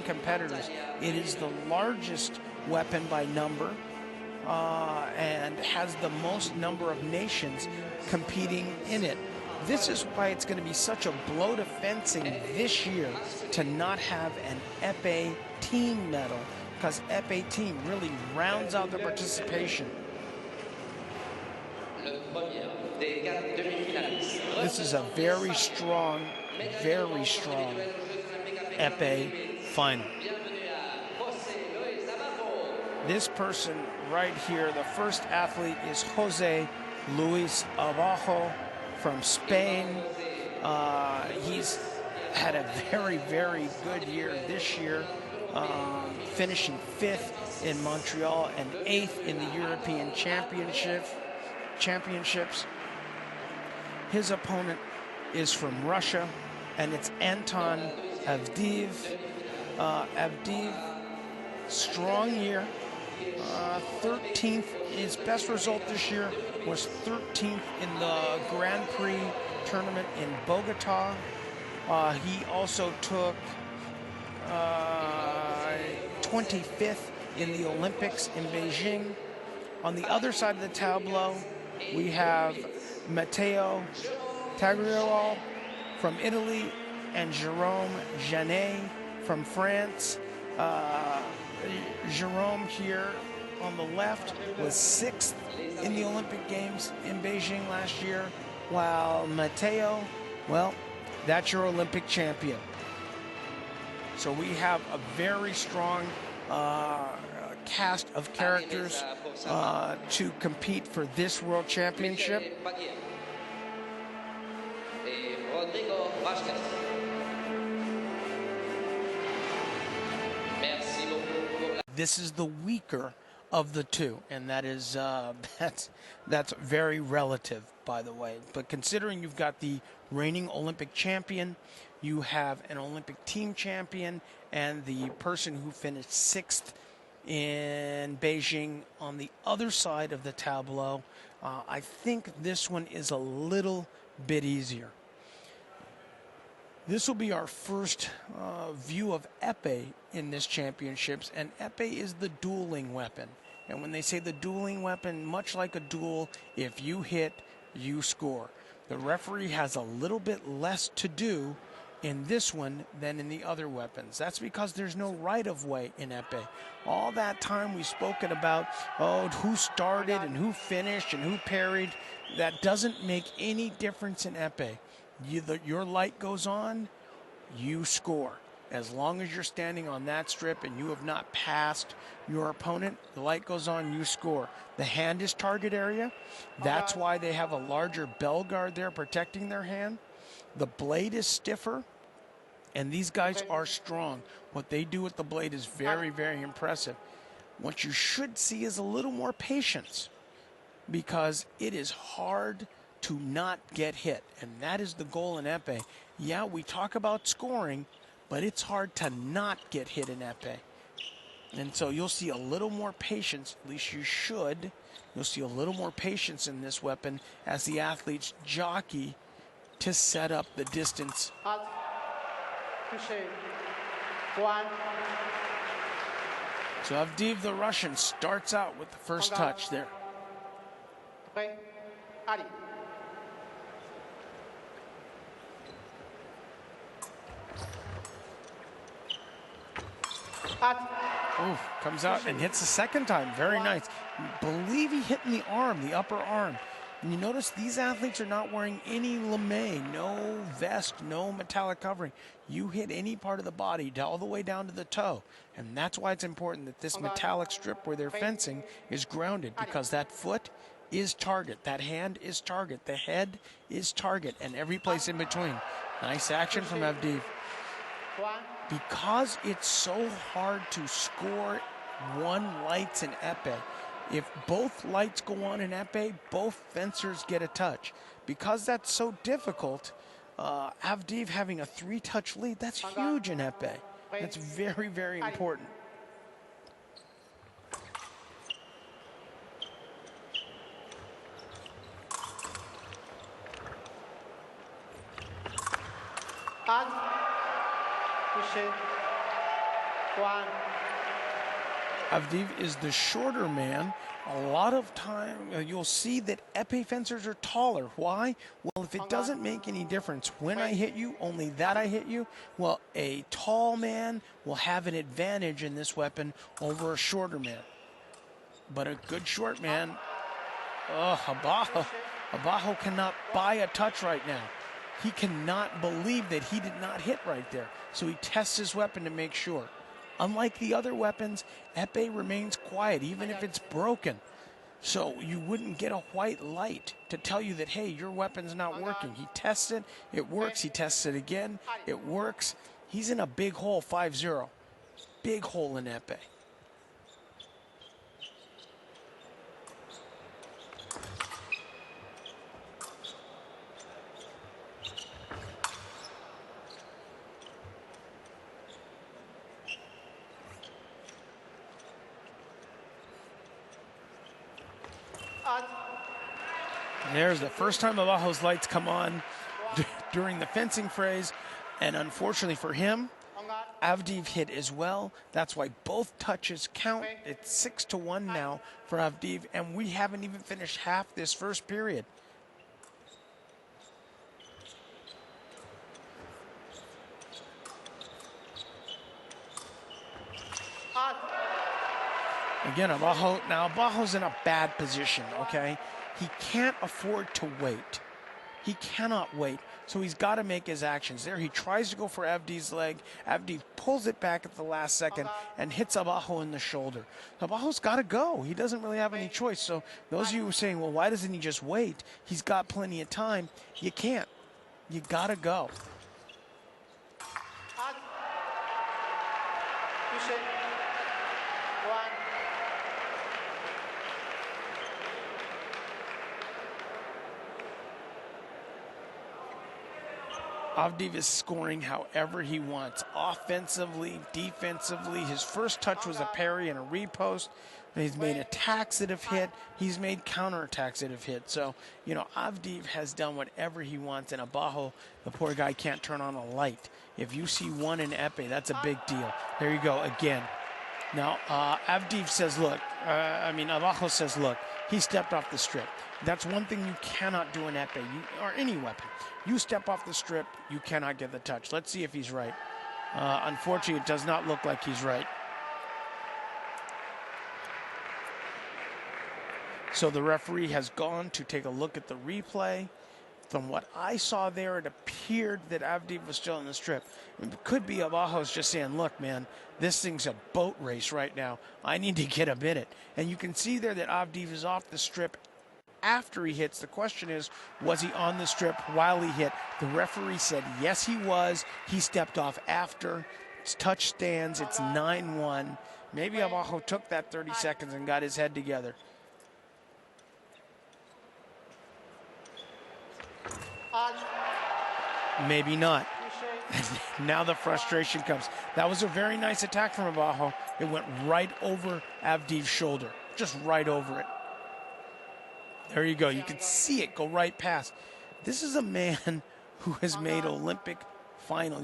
competitors. It is the largest weapon by number and has the most number of nations competing in it. This is why it's going to be such a blow to fencing this year to not have an Epee team medal, because Epee team really rounds out the participation. This is a very strong Epee final. This person right here, the first athlete, is Jose Luis Abajo from Spain. He's had a very good year this year, finishing 5th in Montreal and 8th in the European Championships. His opponent is from Russia, and it's Anton Avdeev. Avdeev, strong year. 13th, his best result this year was 13th in the Grand Prix tournament in Bogota. He also took 25th in the Olympics in Beijing. On the other side of the tableau, we have Matteo Tagliarulo from Italy and Jerome Janet from France. Jerome here on the left was 6th in the Olympic Games in Beijing last year, while Matteo, well, that's your Olympic champion. So we have a very strong cast of characters to compete for this World Championship. This is the weaker of the two, and that is that's very relative, by the way. But considering you've got the reigning Olympic champion, you have an Olympic team champion, and the person who finished 6th in Beijing on the other side of the tableau, I think this one is a little bit easier. This will be our first view of Epee in this championships, and Epee is the dueling weapon. And when they say the dueling weapon, much like a duel, if you hit, you score. The referee has a little bit less to do in this one than in the other weapons. That's because there's no right-of-way in Epee. All that time we've spoken about, who started and who finished and who parried, that doesn't make any difference in Epee. Your light goes on, you score. As long as you're standing on that strip and you have not passed your opponent, the light goes on, you score. The hand is target area. That's why they have a larger bell guard there protecting their hand. The blade is stiffer, and these guys are strong. What they do with the blade is very impressive. What you should see is a little more patience, because it is hard to not get hit, and that is the goal in Epee. Yeah, we talk about scoring, but it's hard to not get hit in Epee. And so you'll see a little more patience, at least you should. You'll see a little more patience in this weapon as the athletes jockey to set up the distance. So Avdeev, the Russian, starts out with the first touch there. Oof, comes out and hits the second time. Very nice. Believe he hit in the arm, the upper arm. And you notice these athletes are not wearing any lame, no vest, no metallic covering. You hit any part of the body all the way down to the toe. And that's why it's important that this metallic strip where they're fencing is grounded, because that foot is target, that hand is target, the head is target, and every place in between. Nice action from Avdeev. Because it's so hard to score one lights in Epee, if both lights go on in Epee, both fencers get a touch. Because that's so difficult, Avdeev having a 3-touch lead, that's huge in Epee. That's very important. One. Avdeev is the shorter man. A lot of time you'll see that epee fencers are taller. Why? Well, if it doesn't make any difference when I hit you, only that I hit you, well, a tall man will have an advantage in this weapon over a shorter man. But a good short man, Abajo cannot buy a touch right now. He cannot believe that he did not hit right there. So he tests his weapon to make sure. Unlike the other weapons, epee remains quiet, even if it's broken. So you wouldn't get a white light to tell you that, hey, your weapon's not working. He tests it, it works. He tests it again, it works. He's in a big hole, 5-0. Big hole in epee. There's the first time Abajo's lights come on during the fencing phrase, and unfortunately for him, Avdeev hit as well. That's why both touches count. It's 6-1 now for Avdeev, and we haven't even finished half this first period. Again, Abajo's in a bad position, okay? He can't afford to wait. He cannot wait, so he's got to make his actions. There, he tries to go for Avdeev's leg. Avdeev pulls it back at the last second and hits Abajo in the shoulder. Abajo's got to go. He doesn't really have any choice. So those of you who are saying, well, why doesn't he just wait? He's got plenty of time. You can't. You got to go. Avdeev is scoring however he wants, offensively, defensively. His first touch was a parry and a repost. He's made attacks that have hit. He's made counterattacks that have hit. So, you know, Avdeev has done whatever he wants, and Abajo, the poor guy, can't turn on a light. If you see one in epee, that's a big deal. There you go, again. Now, Avdeev says, look, Abajo says, look, he stepped off the strip. That's one thing you cannot do in epee, or any weapon. You step off the strip, you cannot get the touch. Let's see if he's right. Unfortunately, it does not look like he's right. So the referee has gone to take a look at the replay. From what I saw there, it appeared that Avdeev was still in the strip. It could be Abajo's just saying, look, man, this thing's a boat race right now. I need to get a minute. And you can see there that Avdeev is off the strip after he hits. The question is, was he on the strip while he hit? The referee said, yes, he was. He stepped off after. It's touch stands. It's 9-1. Maybe Abajo took that 30 seconds and got his head together. Maybe not. Now the frustration comes. That was a very nice attack from Abajo. It went right over Avdeev's shoulder, just right over it. There you go. You can see it go right past. This is a man who has made Olympic final.